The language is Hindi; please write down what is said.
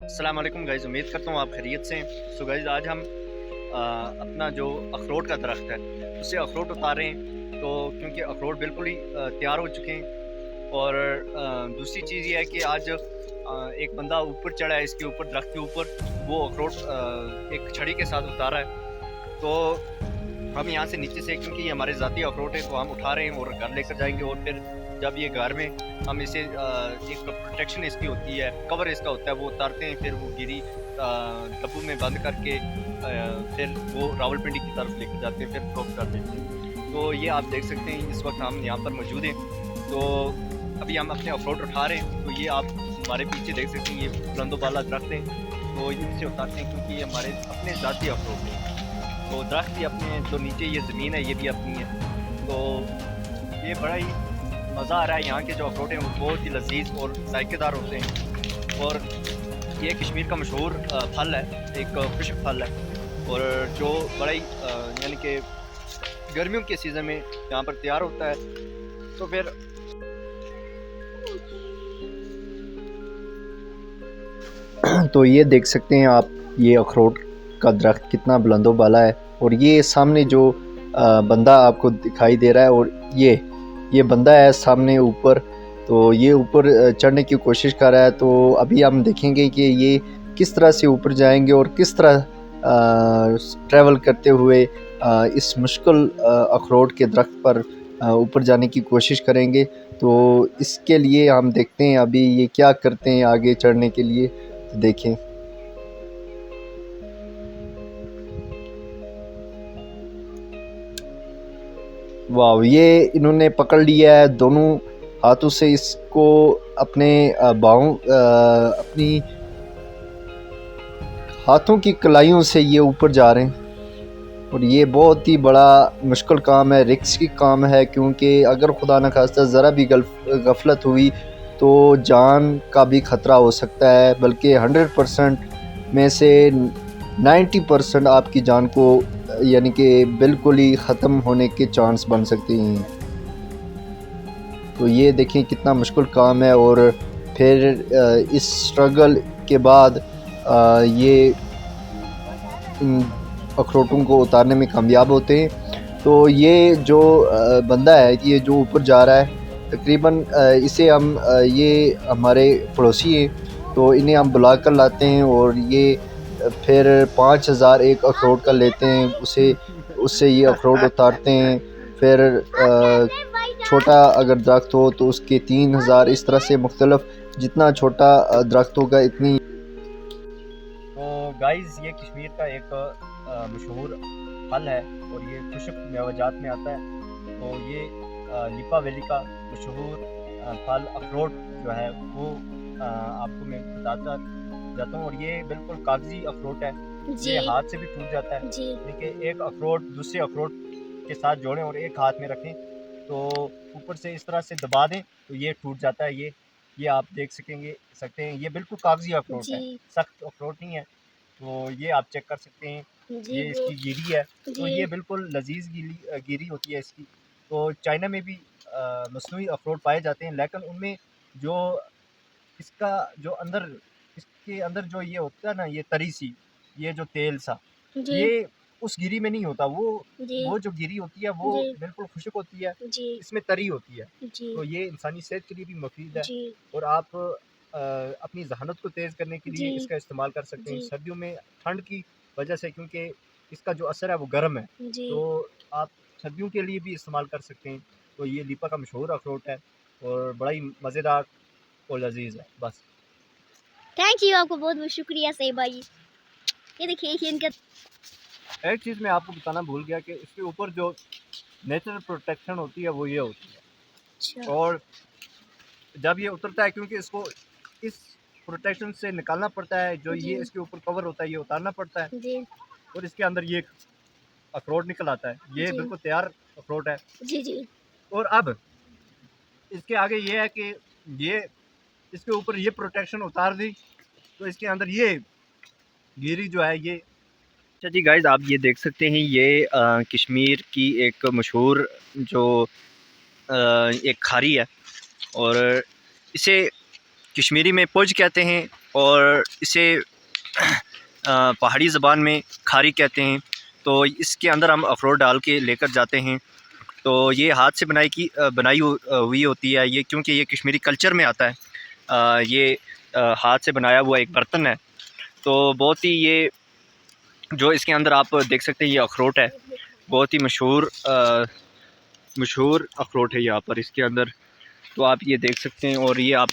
अस्सलाम वालेकुम गाइज़, उम्मीद करता हूँ आप खैरियत से हैं। सो गाइज़ आज हम अपना जो अखरोट का दरख्त है उससे अखरोट उतार रहे हैं। तो क्योंकि अखरोट बिल्कुल ही तैयार हो चुके हैं और दूसरी चीज़ ये है कि आज एक बंदा ऊपर चढ़ा है इसके ऊपर दरख्त के ऊपर, वो अखरोट एक छड़ी के साथ उतारा है। तो हम यहाँ से नीचे से, क्योंकि ये हमारे ज़ाती अखरोट है, तो हम उठा रहे हैं और घर लेकर जाएँगे और फिर जब ये घर में हम इसे एक प्रोटेक्शन इसकी होती है, कवर इसका होता है, वो उतारते हैं, फिर वो गिरी डब्बू में बंद करके फिर वो रावलपिंडी की तरफ लेकर जाते हैं, फिर फ़रोख्त कर देते हैं। तो ये आप देख सकते हैं इस वक़्त हम यहाँ पर मौजूद हैं। तो अभी हम अपने अखरोट उठा रहे हैं, तो ये आप हमारे पीछे देख सकते हैं, ये बुलंदोबाला दरख्त हैं, तो इनसे उतारते हैं क्योंकि ये हमारे अपने ज़ाती अखरोट हैं। तो दरख्त भी अपने, जो नीचे ये ज़मीन है ये भी अपनी है। तो ये बड़ा ही मज़ा आ रहा है। यहाँ के जो अखरोट हैं वो बहुत ही लज़ीज़ और ज़ायकेदार होते हैं और ये कश्मीर का मशहूर फल है, एक खुश्क फल है और जो बड़ा ही यानी कि गर्मियों के सीज़न में यहाँ पर तैयार होता है। तो फिर तो ये देख सकते हैं आप, ये अखरोट का दरख्त कितना बुलंदो बाला है। और ये सामने जो बंदा आपको दिखाई दे रहा है, और ये बंदा है सामने ऊपर। तो ये ऊपर चढ़ने की कोशिश कर रहा है। तो अभी हम देखेंगे कि ये किस तरह से ऊपर जाएंगे और किस तरह ट्रैवल करते हुए इस मुश्किल अखरोट के दरख्त पर ऊपर जाने की कोशिश करेंगे। तो इसके लिए हम देखते हैं अभी ये क्या करते हैं आगे चढ़ने के लिए। देखें, वाह, ये इन्होंने पकड़ लिया है दोनों हाथों से इसको, अपने बाहों अपनी हाथों की कलाइयों से ये ऊपर जा रहे हैं। और ये बहुत ही बड़ा मुश्किल काम है, रिस्की काम है, क्योंकि अगर खुदा न खास्ता ज़रा भी गफलत हुई तो जान का भी ख़तरा हो सकता है। बल्कि 100% में से 90% आपकी जान को यानी कि बिल्कुल ही ख़त्म होने के चांस बन सकते हैं। तो ये देखें कितना मुश्किल काम है। और फिर इस स्ट्रगल के बाद ये इन अखरोटों को उतारने में कामयाब होते हैं। तो ये जो बंदा है, ये जो ऊपर जा रहा है, तकरीबन इसे हम ये हमारे पड़ोसी हैं, तो इन्हें हम बुला कर लाते हैं और ये फिर 5000 एक अखरोट का लेते हैं, उससे ये अखरोट उतारते हैं। फिर छोटा अगर दरख्त हो तो उसके 3000, इस तरह से मुख्तलिफ, जितना छोटा दरख्त होगा इतनी। तो गाइज़ ये कश्मीर का एक मशहूर फल है और ये खुश्क मेवाजात में आता है। तो ये लिपा वैली का मशहूर फल अखरोट जो है वो आपको मैं बताता जाता हूँ। और ये बिल्कुल कागजी अखरोट है, ये हाथ से भी टूट जाता है। लेकिन एक अखरोट दूसरे अखरोट के साथ जोड़ें और एक हाथ में रखें तो ऊपर से इस तरह से दबा दें तो ये टूट जाता है। ये आप देख सकते हैं, ये बिल्कुल कागजी अखरोट है, सख्त अखरोट नहीं है। तो ये आप चेक कर सकते हैं, ये इसकी गिरी है। तो ये बिल्कुल लजीज गिरी होती है इसकी। तो चाइना में भी मसनूई अखरोट पाए जाते हैं, लेकिन उनमें जो इसका जो अंदर, इसके अंदर जो ये होता है ना, ये तरी सी, ये जो तेल सा, ये उस गिरी में नहीं होता। वो जो गिरी होती है वो बिल्कुल खुश्क होती है, इसमें तरी होती है। तो ये इंसानी सेहत के लिए भी मुफीद है और आप अपनी जहानत को तेज़ करने के लिए इसका इस्तेमाल कर सकते हैं सर्दियों में, ठंड की वजह से, क्योंकि इसका जो असर है वो गर्म है। तो आप सर्दियों के लिए भी इस्तेमाल कर सकते हैं। तो ये लीपा का मशहूर अखरोट है और बड़ा ही मज़ेदार और लजीज है। बस, थैंक यू, आपको बहुत बहुत शुक्रिया सही भाई। ये देखिए इनका एक चीज़ मैं आपको बताना भूल गया कि इसके ऊपर जो नेचुरल प्रोटेक्शन होती है वो ये होती है। और जब ये उतरता है, क्योंकि इसको इस प्रोटेक्शन से निकालना पड़ता है, जो ये इसके ऊपर कवर होता है ये उतारना पड़ता है और इसके अंदर ये अखरोट निकल आता है। ये बिल्कुल तैयार अखरोट है। और अब इसके आगे ये है कि ये इसके ऊपर ये प्रोटेक्शन उतार दी तो इसके अंदर ये गिरी जो है ये। अच्छा जी गाइज, आप ये देख सकते हैं, ये कश्मीर की एक मशहूर जो एक खारी है और इसे कश्मीरी में पुज कहते हैं। और इसे पहाड़ी ज़बान में खारी कहते हैं। तो इसके अंदर हम अखरोट डाल के लेकर जाते हैं। तो ये हाथ से बनाई हुई होती है ये, क्योंकि ये कश्मीरी कल्चर में आता है। ये हाथ से बनाया हुआ एक बर्तन है। तो बहुत ही ये जो इसके अंदर आप देख सकते हैं ये अखरोट है, बहुत ही मशहूर अखरोट है यहाँ पर इसके अंदर। तो आप ये देख सकते हैं। और ये आप